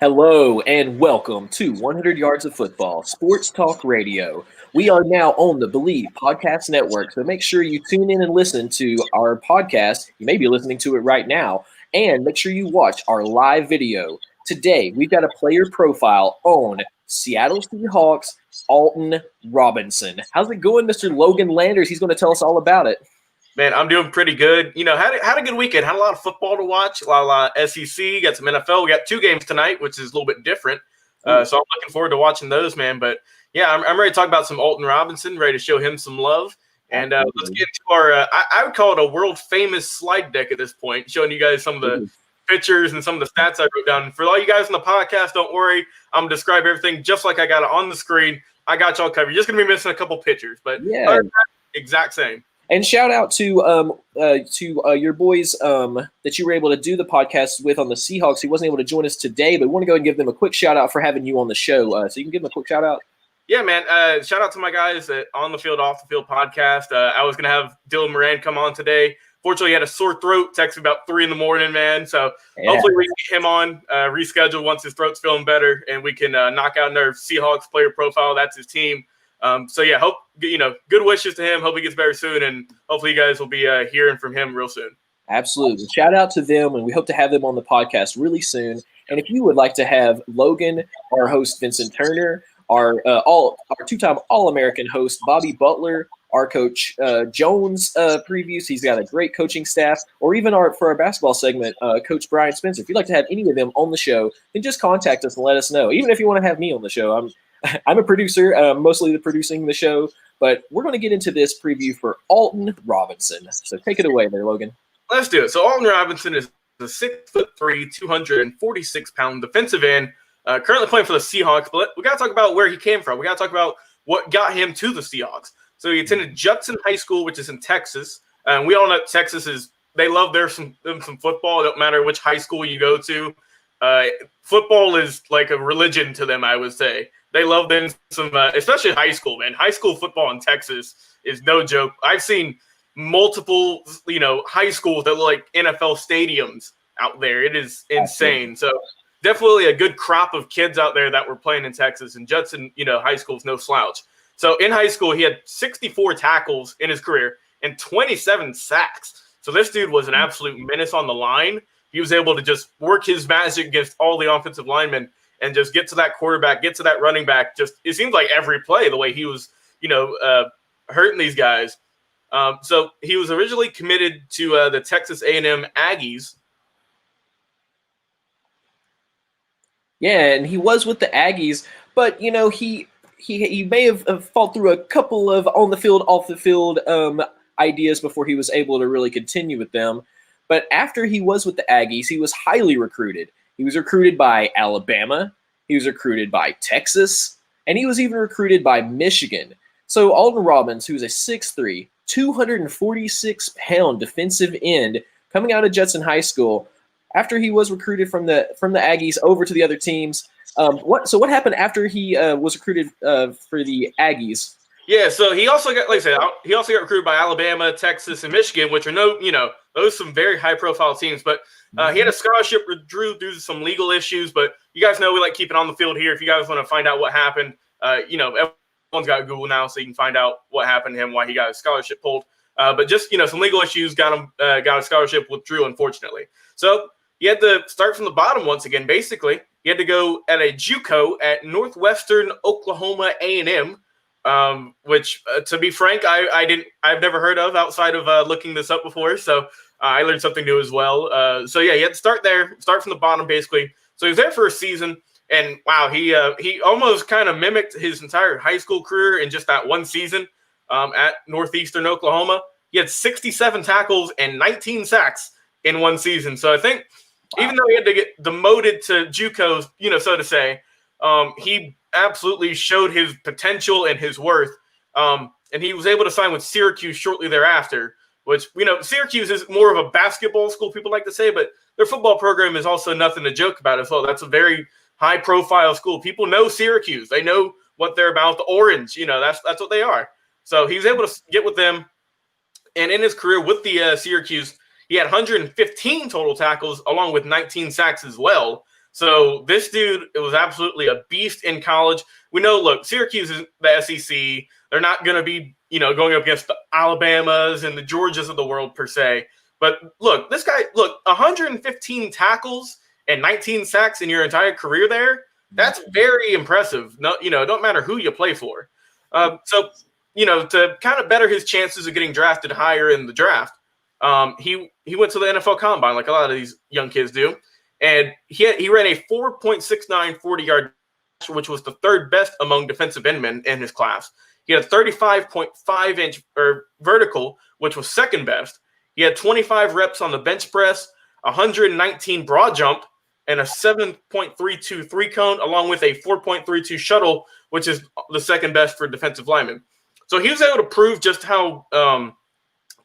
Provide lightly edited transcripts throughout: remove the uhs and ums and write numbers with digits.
Hello and welcome to 100 Yards of Football, Sports Talk Radio. We are now on the Believe Podcast Network, so make sure you tune in and listen to our podcast. You may be listening to it right now, and make sure you watch our live video. Today, we've got a player profile on Seattle Seahawks, Alton Robinson. How's it going, Mr. Logan Landers? He's going to tell us all about it. Man, I'm doing pretty good. Had a good weekend. Had a lot of football to watch, a lot of SEC, got some NFL. We got two games tonight, which is a little bit different. So I'm looking forward to watching those, man. But, yeah, I'm ready to talk about some Alton Robinson, ready to show him some love. And let's get into our I would call it a world-famous slide deck at this point, showing you guys some of the pictures and some of the stats I wrote down. And for all you guys on the podcast, don't worry. I'm going to describe everything just like I got it on the screen. I got y'all covered. You're just going to be missing a couple pictures, but exact same. And shout out to your boys that you were able to do the podcast with on the Seahawks. He wasn't able to join us today, but we want to go and give them a quick shout out for having you on the show. So you can give them a quick shout out. Yeah, man. Shout out to my guys at On the Field, Off the Field podcast. I was going to have Dylan Moran come on today. Fortunately, he had a sore throat. Texted me about 3 a.m, man. So hopefully we can get him on, reschedule once his throat's feeling better, and we can knock out another Seahawks player profile. That's his team. Hope good wishes to him. Hope he gets better soon, and hopefully you guys will be hearing from him real soon. Absolutely. Shout out to them, and we hope to have them on the podcast really soon. And if you would like to have Logan, our host Vincent Turner, our two-time All-American host Bobby Butler, our coach Jones previews, he's got a great coaching staff, or even for our basketball segment, Coach Brian Spencer. If you'd like to have any of them on the show, then just contact us and let us know. Even if you want to have me on the show, I'm a producer, mostly producing the show, but we're going to get into this preview for Alton Robinson. So take it away there, Logan. Let's do it. So Alton Robinson is a 6'3", 246-pound defensive end, currently playing for the Seahawks. But we got to talk about where he came from. We got to talk about what got him to the Seahawks. So he attended Judson High School, which is in Texas. And we all know Texas they love some football. It don't matter which high school you go to. Football is like a religion to them, I would say. They love them some, especially high school, man. High school football in Texas is no joke. I've seen multiple, high schools that look like NFL stadiums out there. It is insane. So definitely a good crop of kids out there that were playing in Texas. And Judson, high school is no slouch. So in high school, he had 64 tackles in his career and 27 sacks. So this dude was an absolute menace on the line. He was able to just work his magic against all the offensive linemen and just get to that quarterback, get to that running back. Just it seems like every play, the way he was, hurting these guys. So he was originally committed to the Texas A&M Aggies. Yeah, and he was with the Aggies, but he may have fought through a couple of on the field, off the field ideas before he was able to really continue with them. But after he was with the Aggies, he was highly recruited. He was recruited by Alabama, he was recruited by Texas, and he was even recruited by Michigan. So Alton Robinson, who's a 6'3", 246-pound defensive end coming out of Judson High School, after he was recruited from the Aggies over to the other teams, what happened after he was recruited for the Aggies? Yeah, so he also got, like I said, he also got recruited by Alabama, Texas, and Michigan, which are those are some very high-profile teams. But he had a scholarship withdrew due to some legal issues. But you guys know we like keeping on the field here. If you guys want to find out what happened, everyone's got Google now, so you can find out what happened to him, why he got his scholarship pulled. But just some legal issues got a scholarship withdrew, unfortunately. So he had to start from the bottom once again. Basically, he had to go at a JUCO at Northwestern Oklahoma A&M. Which, to be frank, I've never heard of outside of looking this up before. So I learned something new as well. So yeah, he had to start from the bottom basically. So he was there for a season, and wow, he almost kind of mimicked his entire high school career in just that one season at Northeastern Oklahoma. He had 67 tackles and 19 sacks in one season. So I think even though he had to get demoted to JUCO, so to say, he absolutely showed his potential and his worth. And he was able to sign with Syracuse shortly thereafter, which, Syracuse is more of a basketball school, people like to say, but their football program is also nothing to joke about as well. That's a very high-profile school. People know Syracuse. They know what they're about. The Orange, that's what they are. So he was able to get with them. And in his career with the Syracuse, he had 115 total tackles along with 19 sacks as well. So this dude, it was absolutely a beast in college. We know, look, Syracuse is the SEC. They're not going to be, going up against the Alabamas and the Georgias of the world per se. But look, this guy, 115 tackles and 19 sacks in your entire career there. That's very impressive. No, don't matter who you play for. So, to kind of better his chances of getting drafted higher in the draft, he went to the NFL Combine like a lot of these young kids do. And he ran a 4.69 40-yard, which was the third best among defensive endmen in his class. He had a 35.5-inch vertical, which was second best. He had 25 reps on the bench press, 119 broad jump, and a 7.32 three-cone, along with a 4.32 shuttle, which is the second best for defensive linemen. So he was able to prove just how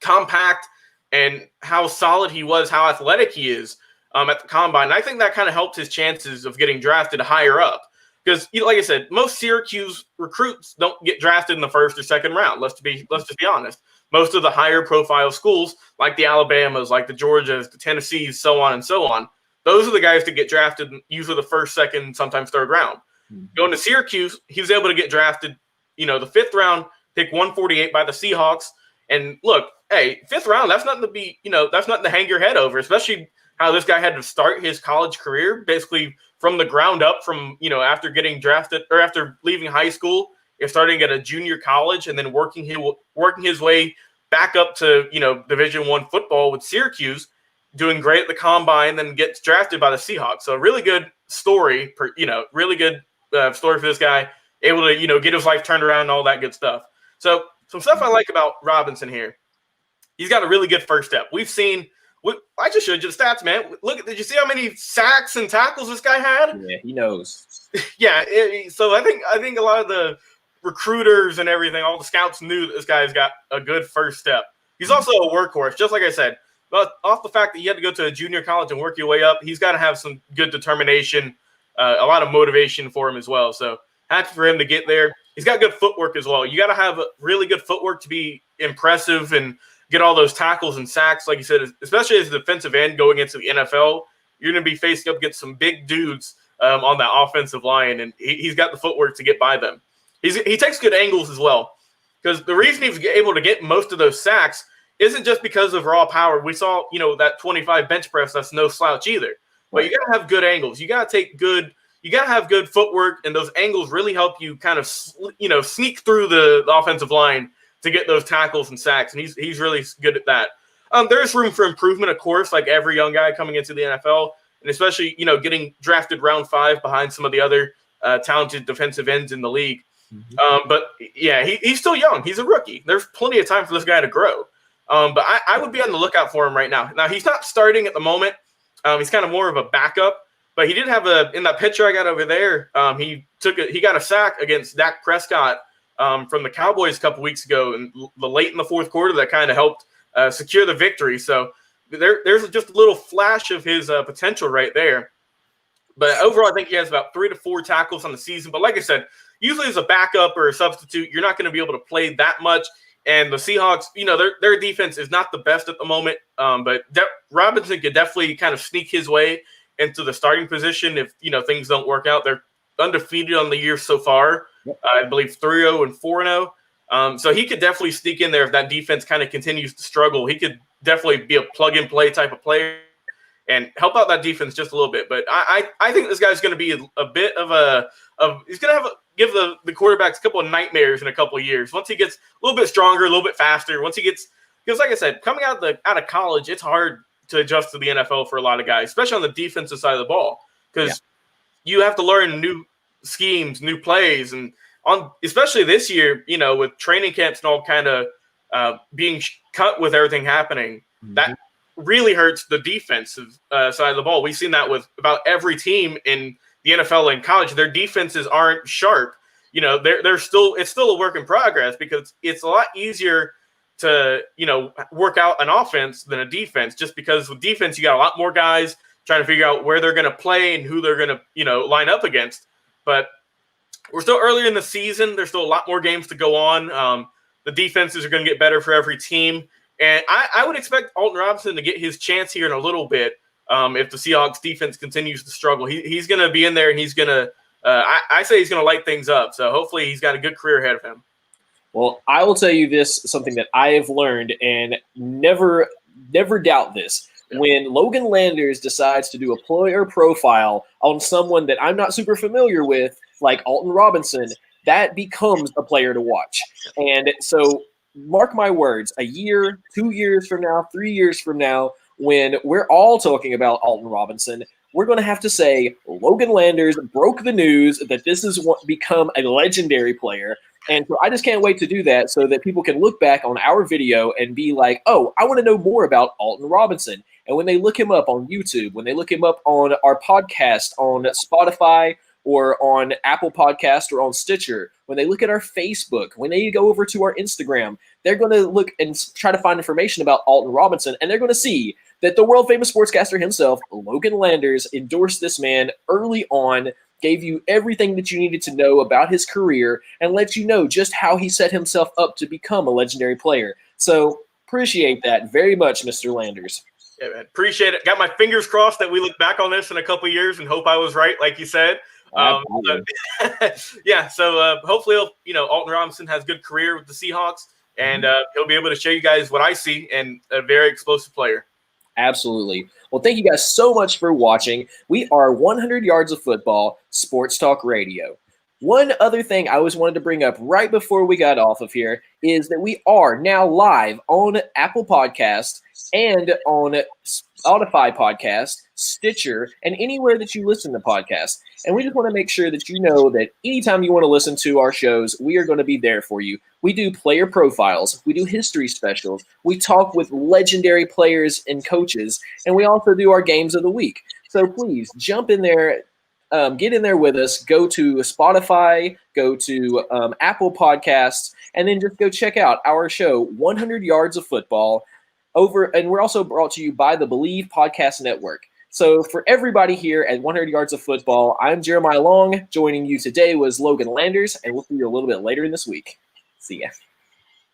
compact and how solid he was, how athletic he is at the Combine. And I think that kind of helped his chances of getting drafted higher up. Because, like I said, most Syracuse recruits don't get drafted in the first or second round. Let's just be honest. Most of the higher profile schools, like the Alabamas, like the Georgias, the Tennessees, so on and so on, those are the guys that get drafted usually the first, second, sometimes third round. Mm-hmm. Going to Syracuse, he was able to get drafted, the fifth round, pick 148 by the Seahawks. And look, hey, fifth round, that's nothing to be, that's nothing to hang your head over, especially how this guy had to start his college career basically from the ground up from, after getting drafted or after leaving high school, starting at a junior college and then working his way back up to, Division I football with Syracuse, doing great at the Combine, then gets drafted by the Seahawks. So a really good story, really good story for this guy, able to, get his life turned around and all that good stuff. So some stuff I like about Robinson here. He's got a really good first step. We've seen – I just showed you the stats, man. Look, did you see how many sacks and tackles this guy had? Yeah, he knows. Yeah, so I think a lot of the recruiters and everything, all the scouts knew that this guy's got a good first step. He's also a workhorse, just like I said. But off the fact that you had to go to a junior college and work your way up, he's got to have some good determination, a lot of motivation for him as well. So happy for him to get there. He's got good footwork as well. You got to have really good footwork to be impressive and get all those tackles and sacks, like you said, especially as a defensive end going into the NFL. You're going to be facing up against some big dudes on that offensive line, and he's got the footwork to get by them. He takes good angles as well, because the reason he's able to get most of those sacks isn't just because of raw power. We saw, that 25 bench press, that's no slouch either. But you got to have good angles. You got to have good footwork, and those angles really help you kind of, sneak through the offensive line to get those tackles and sacks, and he's really good at that. There's room for improvement, of course, like every young guy coming into the NFL, and especially, getting drafted round 5 behind some of the other talented defensive ends in the league. Mm-hmm. But, yeah, he's still young. He's a rookie. There's plenty of time for this guy to grow. But I would be on the lookout for him right now. Now, he's not starting at the moment. He's kind of more of a backup. But he did have in that picture I got over there, he got a sack against Dak Prescott from the Cowboys a couple weeks ago, and late in the fourth quarter that kind of helped secure the victory. So there's just a little flash of his potential right there. But overall, I think he has about 3 to 4 tackles on the season. But like I said, usually as a backup or a substitute, you're not going to be able to play that much. And the Seahawks, their defense is not the best at the moment. But Robinson could definitely kind of sneak his way into the starting position if, things don't work out. They're undefeated on the year so far. Yep. I believe 3-0 and 4-0. So he could definitely sneak in there if that defense kind of continues to struggle. He could definitely be a plug-and-play type of player and help out that defense just a little bit. But I think this guy's going to be a bit of he's going to give the quarterbacks a couple of nightmares in a couple of years. Once he gets a little bit stronger, a little bit faster, because like I said, coming out of college, it's hard to adjust to the NFL for a lot of guys, especially on the defensive side of the ball, because you have to learn new schemes, new plays, and especially this year, with training camps and all kind of being cut with everything happening, that really hurts the defensive side of the ball. We've seen that with about every team in the NFL and college. Their defenses aren't sharp. It's still a work in progress, because it's a lot easier to, work out an offense than a defense, just because with defense, you got a lot more guys trying to figure out where they're going to play and who they're going to, line up against. But we're still early in the season. There's still a lot more games to go on. The defenses are going to get better for every team. And I would expect Alton Robinson to get his chance here in a little bit. if the Seahawks defense continues to struggle. He's going to be in there, and he's going to I say he's going to light things up. So hopefully he's got a good career ahead of him. Well, I will tell you this, something that I have learned, and never doubt this. When Logan Landers decides to do a player profile on someone that I'm not super familiar with, like Alton Robinson, that becomes a player to watch. And so mark my words, a year, 2 years from now, 3 years from now, when we're all talking about Alton Robinson, we're going to have to say Logan Landers broke the news that this has become a legendary player. And so I just can't wait to do that so that people can look back on our video and be like, oh, I want to know more about Alton Robinson. And when they look him up on YouTube, when they look him up on our podcast on Spotify or on Apple Podcast or on Stitcher, when they look at our Facebook, when they go over to our Instagram, they're going to look and try to find information about Alton Robinson, and they're going to see that the world-famous sportscaster himself, Logan Landers, endorsed this man early on, gave you everything that you needed to know about his career, and let you know just how he set himself up to become a legendary player. So appreciate that very much, Mr. Landers. Yeah, man. Appreciate it. Got my fingers crossed that we look back on this in a couple of years and hope I was right, like you said. Yeah, so hopefully, Alton Robinson has a good career with the Seahawks, and he'll be able to show you guys what I see and a very explosive player. Absolutely. Well, thank you guys so much for watching. We are 100 Yards of Football, Sports Talk Radio. One other thing I always wanted to bring up right before we got off of here is that we are now live on Apple Podcast and on Spotify Podcast, Stitcher, and anywhere that you listen to podcasts. And we just want to make sure that you know that anytime you want to listen to our shows, we are going to be there for you. We do player profiles. We do history specials. We talk with legendary players and coaches. And we also do our games of the week. So please jump in there. Get in there with us. Go to Spotify, go to Apple Podcasts, and then just go check out our show, 100 Yards of Football. And we're also brought to you by the Believe Podcast Network. So for everybody here at 100 Yards of Football, I'm Jeremiah Long. Joining you today was Logan Landers, and we'll see you a little bit later in this week. See ya.